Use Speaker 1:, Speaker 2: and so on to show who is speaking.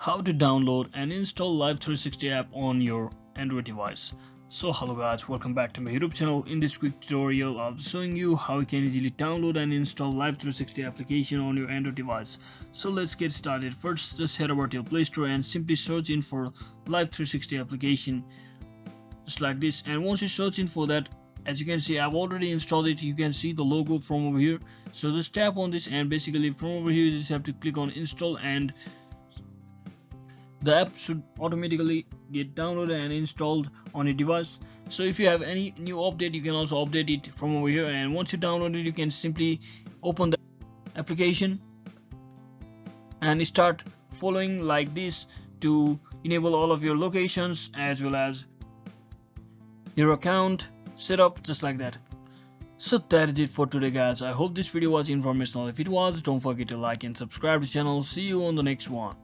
Speaker 1: how to download and install Life360 app on your Android device. So hello guys, welcome back to my YouTube channel. In this quick tutorial I'll be showing you how you can easily download and install Life360 application on your Android device. So let's get started. First, just head over to your Play Store and simply search in for Life360 application just like this. And once you search in for that, as you can see, I've already installed it. You can see the logo from over here. So just tap on this, and basically from over here you just have to click on install, and the app should automatically get downloaded and installed on your device. So if you have any new update, you can also update it from over here. And once you download it, you can simply open the application and start following like this to enable all of your locations as well as your account setup, just like that. So that is it for today guys. I hope this video was informational. If it was, don't forget to like and subscribe to the channel. See you on the next one.